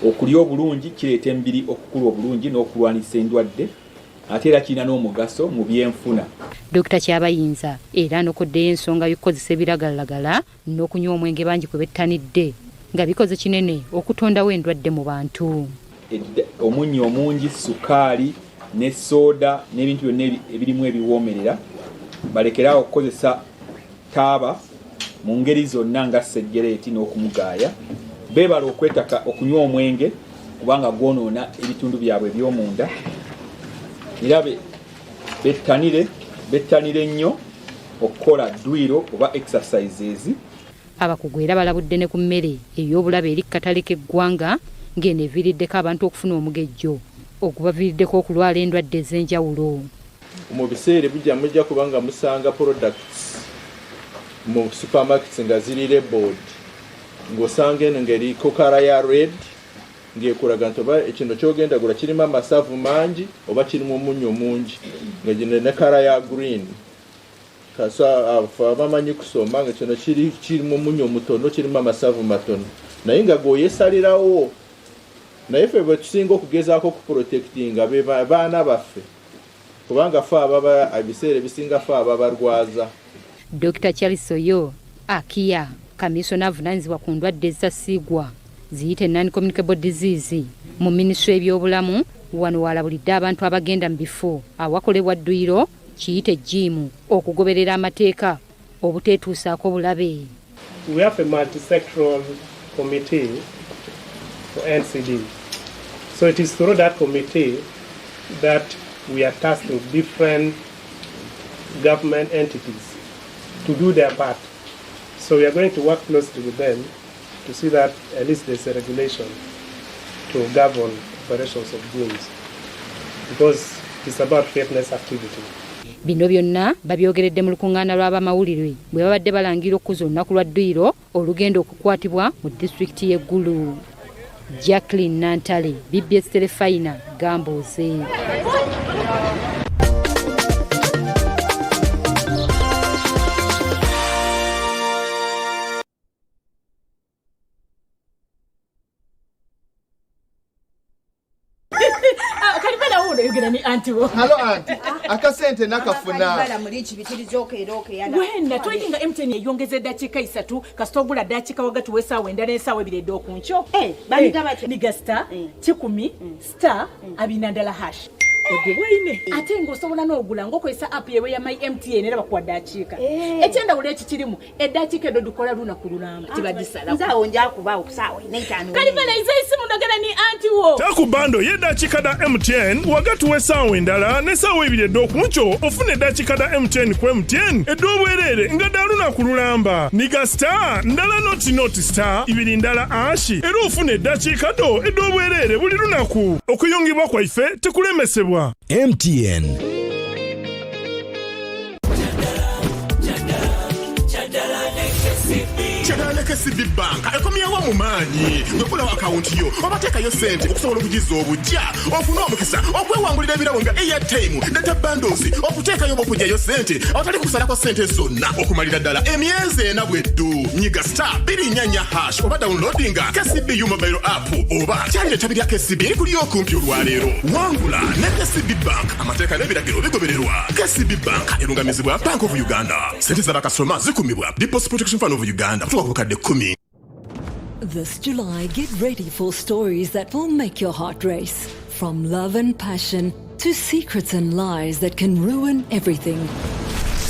Okulya obulungi kireeta emibiri okukula obulungi n'okulwanisa endwadde ate era kirina n'omugaso mu byenfuna. Dr. Kyabayinza era anokoddeyo ensonga y'okukozesa ebiragalalagala n'okunywa omwenge bangi kwe bettanidde nga bikoze kinene okutondawo endwadde mu bantu. Omunnyo omungi, sukaali ne soda n'ebintu byonna ebirimu ebiwoomerera balekerawo okukozesa taaba mu ngeri zonna nga segereeti n'okumugaaya. Beebala okwetaka okunywa omwenge kubanga gwonoona ebitundu byabwe eby'omunda era bettanire nnyo okukola dduyiro oba exercises. Abakugu era balabudde ne ku mmere ey'obulabe eri katale k'eggwanga ng'eno eviiriddeko abantu okufuna omugejjo okubaviiriddeko okulwala endwadde ez'enjawulo. Mu biseera bijja mujja kubanga musanga products mu supermarkets nga ziri labeled ng'osanga eno ng'eriko kala ya red ng'ekulaga nti oba ekino ky'ogenda gula kirimu amasavu mangi oba kirimu omunnyo mungi nga gino ne kala ya green. Kasa abamanyi kusoma nga kino kirimu omunnyo mutono kirimu amasavu matono naye nga g'oyesalirawo. Naye ffe bwe tusinga okugezaako okuprotectinga be baana baffe kubanga ffe ababa ebiseera ebisinga ffe ababalwaza. Dr. Charles Oyo Akia kamisona avunaanyizibwa ku ndwadde ezitasiigwa ziyite non-communicable disease mu minisitule y'ebyobulamu wano walabulidde abantu abagenda mu bifo awakolebwa dduyiro kiyite jimu okugoberera amateeka obuteetuusaako bulabe. We have a multi-sectoral committee for NCD. So it is through that committee that we are tasked with different government entities to do their part. So we are going to work closely with them to see that at least there's a regulation to govern operations of gyms because it's about fitness activity. Bino byonna babyogeredde mu lukuŋŋaana lw'abamawulire bwe babadde balangira okuza olunaku lwa dduyiro olugenda okukwatibwa mu disitulikiti y'eggulu. Jacqueline Nantale, Bbs Telefayina, Gambuze. Halo anti, akasente nakafuna. Wenda twinga MTN yongeze dakika 3 kasitogula dakika wagati wesaawa endala ensaawa ebiredde okuncho. Baniga bati niga star 10 star abinandala hash. Odibwaine. Ate ngosobola n'ogula ng'okozesa app yewe ya my MTN era bakuwa dakiika. Ekyendawulo ekikirimu eddakiika edo dukola lunaku lulamba tibadisalawo. Nzaawo njakubaawo kusaawa n'etaano. Kalimalaiza esimu ndogera ni anti wo. Takubando y'eddakiika da MTN wagatuwa essaawa endala n'essaawa ebiri ed'okunkyo ofuna eddakiika da MTN ku MTN edd'obwereere nga dda lunaku lulamba. Niga star ndala noti star ibiri ndala ashi era ofuna eddakiika do edd'obwereere buli lunaku. Okuyungibwa kwaife tekulemesebwa. MTN. Chadala KCB Bank ekomyewo mu maanyi ngekula akawunti yo obateekayo sente okusobola okugiza obujja ofuna omukisa okwewangulira ebirabo nga airtime data bundles okuteekayo okugyayo sente awatali kusalako sente zonna okumalira ddala emyezi ena bweddu nyiga star 2 oba downloadinga KCB mobile app oba kyalira ettabi lya KCB erikuli okumpi olwaleero wangula ne KCB Bank amateeka n'ebiragiro bigobererwa. KCB Bank erungamizibwa Bank of Uganda. Sente z'abakasoma zikumibwa Deposit Protection Fund of Uganda. This July, get ready for stories that will make your heart race. From love and passion to secrets and lies that can ruin everything.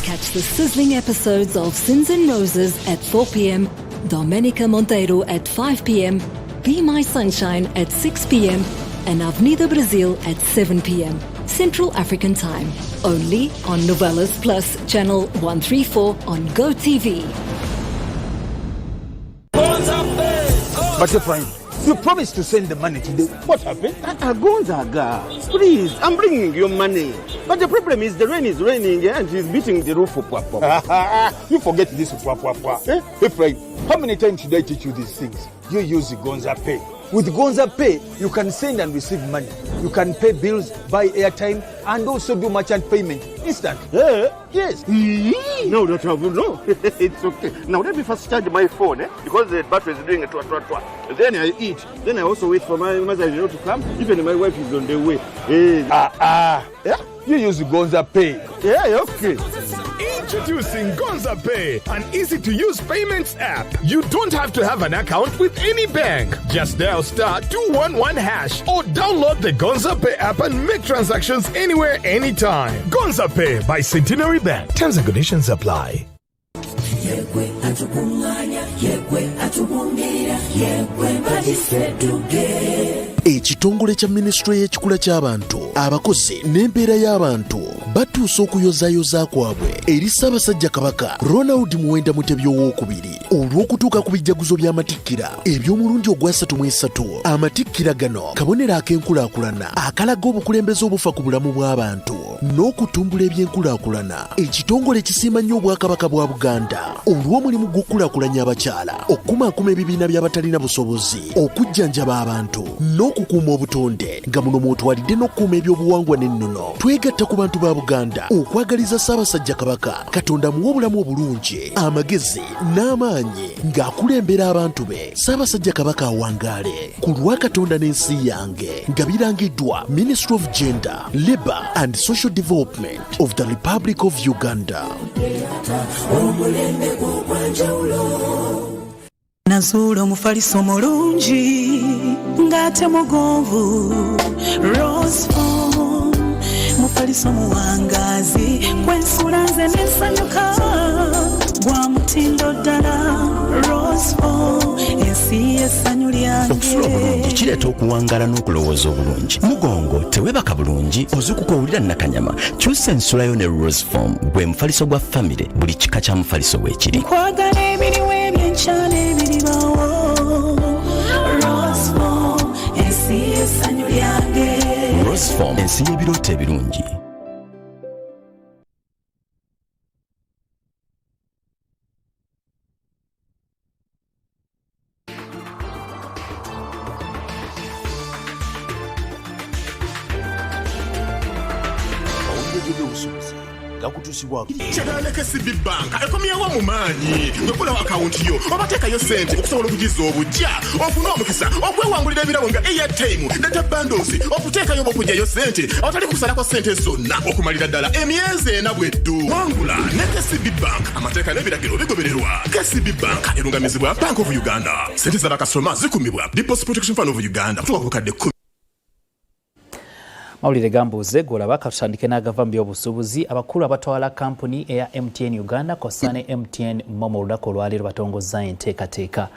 Catch the sizzling episodes of Sins and Roses at 4 p.m, Domenica Monteiro at 5 p.m, Be My Sunshine at 6 p.m, and Avenida Brazil at 7 p.m, Central African Time. Only on Novelas Plus, Channel 134 on GoTV. But fine. You promised to send the money today. What happened? Gonzaga, please, I'm bringing you money. But the problem is the rain is raining and it's beating the roof. You forget this. Efrain, how many times should I teach you these things? You use the Gonza Pay. With Gonza Pay, you can send and receive money. You can pay bills, buy airtime, and also do merchant payment instant. Yes. No, no. It's okay. Now let me first charge my phone, because the battery is doing a twa. Then I eat. Then I also wait for my mother to come. Even my wife is on the way. Yeah? You use Gonza Pay. Yeah, okay. Introducing Gonza Pay, an easy-to-use payments app. You don't have to have an account with any bank. Just dial star 211# or download the Gonza Pay app and make transactions anywhere, anytime. Gonza Pay by Centenary Bank. Terms and conditions apply. Ekitongole kya Ministry y'ekikula ky'abantu abakozi n'embeera y'abantu batuusa okuyozaayoza kwabwe eri Ssaabasajja Kabaka Ronald Muwenda Mutebi owookubiri olw'okutuuka ku bijjaguzo by'amatikkira eby'omulundi ogwa-33. Amatikkira gano kabonero ak'enkulaakulana akalaga obukulembeze obufa ku bulamu bw'abantu n'okutumbula ebyenkulaakulana. Ekitongole kisiima nnyo Obwakabaka bwa Buganda olw'omulimu gw'okukulaakulanya abakyala, okukumaakuma ebibiina by'abatalina busobozi, okujjanjaba abantu n'okukuuma obutonde, nga muno mwotwalidde n'okukuuma ebyobuwangwa n'ennono. Twegatta ku bantu ba Buganda okwagaliza Ssaabasajja Kabaka Katonda muwe obulamu obulungi, amagezi n'amaanyi ng'akulembera abantu be. Ssaabasajja Kabaka awangaale ku lwa Katonda n'ensi yange, nga birangiddwa Ministry of Gender, Labour and Social Development of the Republic of Uganda. Nazuula omufaliso mulungi ng'ate mugonvu, Rosefom mufaliso muwangaazi kwensula nze n'ensanyuka gwa mutindo ddala. Rosefom ensi y'essanyu lyange. Okusula obulungi kireeta okuwangaala n'okulowooza obulungi. Mugongo teweebaka bulungi ozuukuka owulira nakanyama. Kyusa ensulayo ne Rosefom gwe mufaliso gwa famire buli kika kya mufaliso weekiri. Nkwagala ebiriwo ebyenkyala ebiribawo. Rosefom ensi y'essanyu lyange. Rosefom ensi y'ebirooto ebirungi. Chadala KCB Bank ekomyewo mu maanyi ngekula akawunti yo obateekayo sente okusobola okugiza obujja ofuna omukisa okwewangulira ebirabo nga airtime data bundles okuteekayo okugyayo sente awatali kusalako sente zonna okumalira ddala emyezi ena bweddu. Wangula ne KCB Bank amateeka n'ebiragiro bigobererwa. KCB Bank erungamizibwa Bank of Uganda. Sente z'abakasoma zikumibwa Deposit Protection Fund of Uganda kutuuka ku bukadde 10. Mawulire gambuuze golaba katutandike n'agava mu by'obusuubuzi abakulu abatwala kampuni eya MTN Uganda kosane MTN Momo olunaku olwaleero batongozza enteekateeka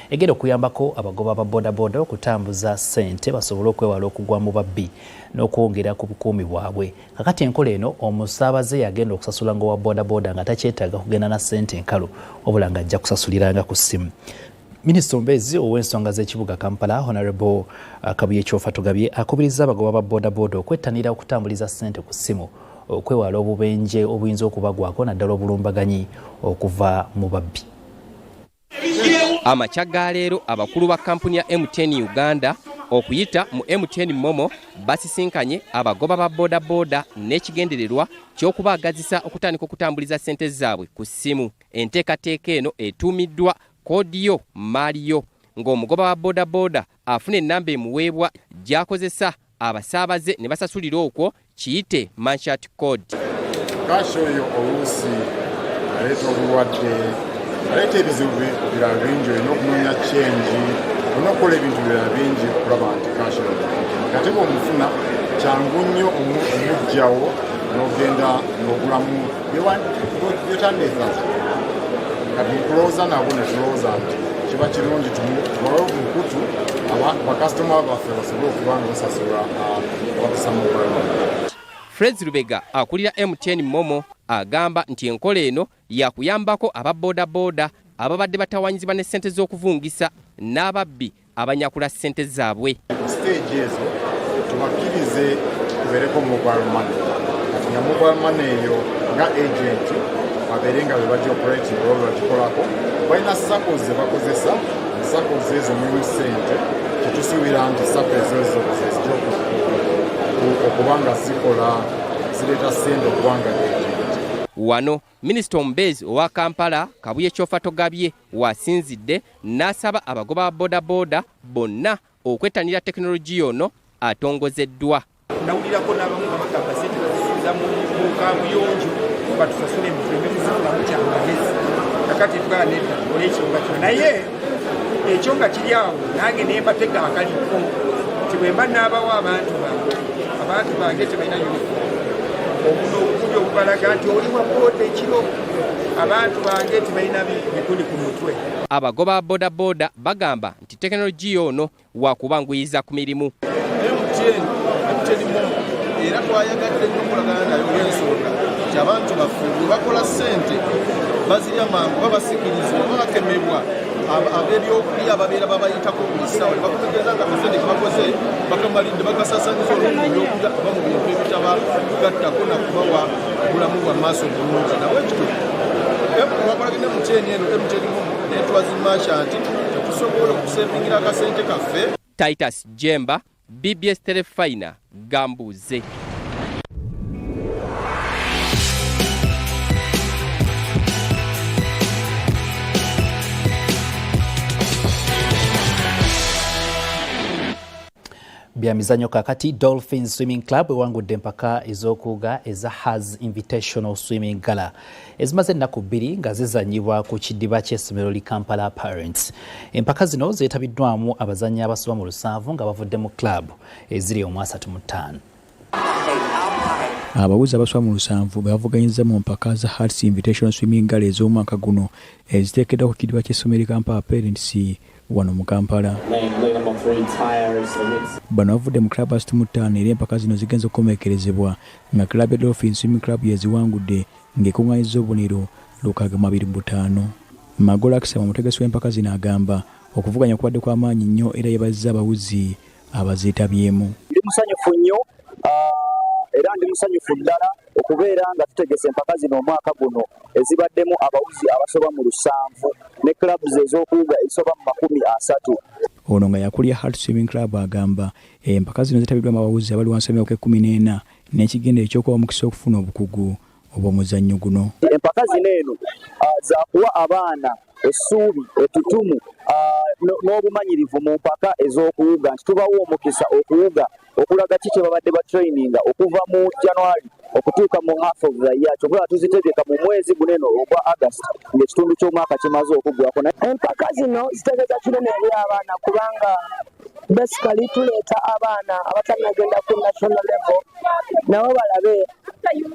egenda okuyambako abagoba ba bodaboda okutambuza ssente basobole okwewala okugwa mu babbi n'okwongera ku bukuumi bwabwe. Kakati enkola eno omusaabaze yagenda okusasula ng'owa bodaboda nga takyetaaga kugenda na ssente enkalu wabula ng'ajja kusasuliranga ku ssimu. Minisita omubeezi ow'ensonga z'ekibuga Kampala Honorable Kabuye Tugabye akubiriza abagoba ba bodaboda okwettanira okutambuliza ssente ku ssimu okwewala obubenje obuyinza okubagwako naddala obulumbaganyi okuva mu babbi. Amakya ga leero abakulu ba kampuni ya MTN Uganda okuyita mu MTN Momo basisinkanye abagoba ba bodaboda n'ekigendererwa ky'okubaagazisa okutandika okutambuliza ssente zaabwe ku ssimu. Enteekateeka eno etuumiddwa Kodiyo Mario ng'omugoba wa bodaboda afuna ennamba emuweebwa gy'akozesa abasaabaze ne basasulira okwo kiyite Manshat Code. Kashi oyo oluusi aleeta obulwadde, aleeta ebizibu birala bingi, olina okunoonya kyenji, olina okukola ebintu birala bingi okulaba nti kashi oyo. Ate bw'omufuna kyangu nnyo omugyawo n'ogenda n'ogulamu byetandeeza. Kati kulowooza nabo ne tulowooza nti kiba kirungi tubawe obukutu bakasitoma baffe basobole okuba nga basasula abakusamu okulala. Fred Rubega akulira MTN Momo agamba nti enkola eno yakuyambako aba bodaboda ababadde batawanyizibwa ne ssente z'okuvungisa n'ababbi abanyakula ssente zaabwe. Stage ezo tubakkirize tubeereko mobile money. Kati nga mobile money eyo nga agent abeerenga bwe bajja operating olwo bagikolako balina SACCOs ze bakozesa. SACCOs ezo mulimu ssente tetusuubira nti SACCO ezo zijja okubanga zikola zireeta ssente okubanga wano minisita omubeezi owa Kampala Kabuye Tugabye wasinzidde n'asaba abagoba ba bodaboda bonna okwettanira tekinologiya ono atongozeddwa. Nawulirako n'abamu bagamba ssente bazisuubiza mu kaabuyonjo batusasule muzifulamu kyamagezi kakati tugala nedda olw'ekyonga kyo naye ekyo nga kiri awo nange ne mbatega akaliko nti bwe mba n'abawa abantu bange tebalina yunifoomu obuno obukuja obubalaga nti oli wa booda ekiro abantu bange tebalina bikuni ku mutwe. Abagoba bodaboda bagamba nti tekinologiya ono wakubanguyiza ku mirimu. Era twayagadde nnyo okulagana nayo olw'ensonga nti abantu baffe bwe bakola ssente bazirya mangu babasikirizibwa bakemebwa ab'ebyokulya ababeera babayitako buli ssaawa ne bakutegeeza nga kasente ke bakoze bakamalidde bakasaasanyisa olw'omu byokulya oba mu bintu ebitabagattako nakubawa obulamu bwa maaso bulungi. Nawe ekyo twakolagana MTN eno MTN netwazimasha nti tetusobola okusevingira akasente kaffe. Titus Jemba, Bbs Telefayina, Gambuze. Bya mizanyo kakati Dolphins Swimming Club ewangudde empaka ez'okuwuga eza Has Invitational Swimming Gala ezimaze ennaku bbiri nga zizanyibwa ku kidiba ky'essomero li Kampala Parents. Empaka zino zeetabiddwamu abazannyi abasoba mu 7 nga bavudde mu club eziri omu 35. Abawuzi abasoba mu 7 bavuganyizza mu mpaka za Has Invitational Swimming Gala ez'omwaka guno eziteekeddwa ku kidiba ky'essomero Kampala Parents wano mu Kampala. Bano bavudde mu club 65 era empaka zino zigenza okukomekerezebwa nga club ya Dolphins Swimming Club yeziwangudde ng'ekungaanyizza obubonero 625. Magola Akisama omutegesi w'empaka zino agamba okuvuganya kubadde kw'amaanyi nnyo era yabazizza abawuzi abazeetabyemu. Ndi musanyufu nnyo era ndi musanyufu ddala okubeera nga tutegese empaka zino omwaka guno ezibaddemu abawuzi abasoba mu 7 ne clubs ez'okuwuga ezisoba mu 30. Ono nga yakulya Heart Swimming Club agamba empaka zino zitabiddwamu abawuzi abali wansi w'emyaka 14 n'ekigendere ekyokuwa omukisa okufuna obukugu obw'omuzannyo guno. Empaka zino eno zaakuwa abaana essuubi ettutumu n'obumanyirivu mu mpaka ez'okuwuga nti tubawa omukisa okuwuga okulaga kiki babadde ba traininga okuva mu January okutuuka mu half of the year kyokka tuzitegeka mu mwezi guneno ogwa August ng'ekitundu ky'omwaka kimaze okuggwako. Empaka zino zitegeeza kinene eri abaana kubanga basically tuleeta abaana abatanagenda ku national level nabo balabe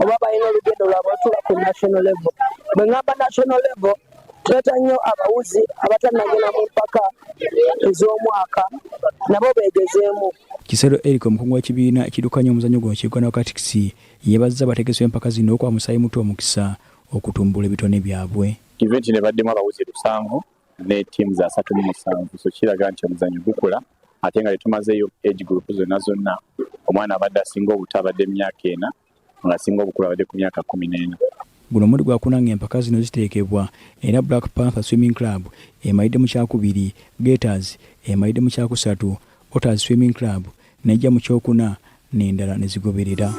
oba balina olugendo lwabwe olutula ku national level. Bwe ngamba national level tuleeta nnyo abawuzi abatanagenda mu mpaka ez'omwaka nabo beegezeemu. Kisero Eriko omukungu w'ekibiina ekidukanya omuzannyo guno Uganda Wakatiksi yeebazza abategesi b'empaka zino okwa Musaayi Mutu omukisa okutumbula ebitone byabwe. Event ne baddemu abawuzi 7 ne ttiimu za 37 so kiraga nti omuzannyo gukula ate nga tumazeeyo age group zonna omwana abadde asinga obutabadde emyaka 4 nga asinga obukulu abadde ku myaka 14. Guno omulundi gwakunanga empaka zino ziteekebwa era Black Panther Swimming Club emayidde mu kyakubiri, Gators emayidde mu kyakusatu, Otters Swimming Club nejja mu kyokuna n'endala ne zigoberera.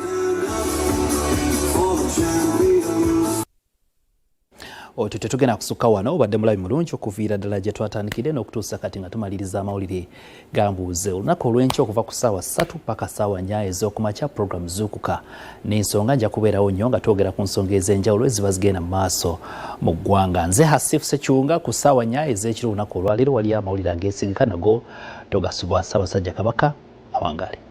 Oto tetugenda kusukka wano obadde mulabi mulungi okuviira ddala gye twatandikire n'okutuusa kati nga tumaliriza amawulire gambuuze olunaku olw'enkya okuva ku ssaawa 3 paka ssaawa 4 ez'okumakya puroguramu zuukuka n'ensonga nja kubeerawo nnyo nga twogera ku nsonga ez'enjawulo eziba zigenda mu maaso mu ggwanga. Nze Hasifu Sekiwunga ku ssaawa 4 ez'ekiro olunaku olwaleero wali amawulire ageesigika nago togasubwa Ssaabasajja Kabaka awangale.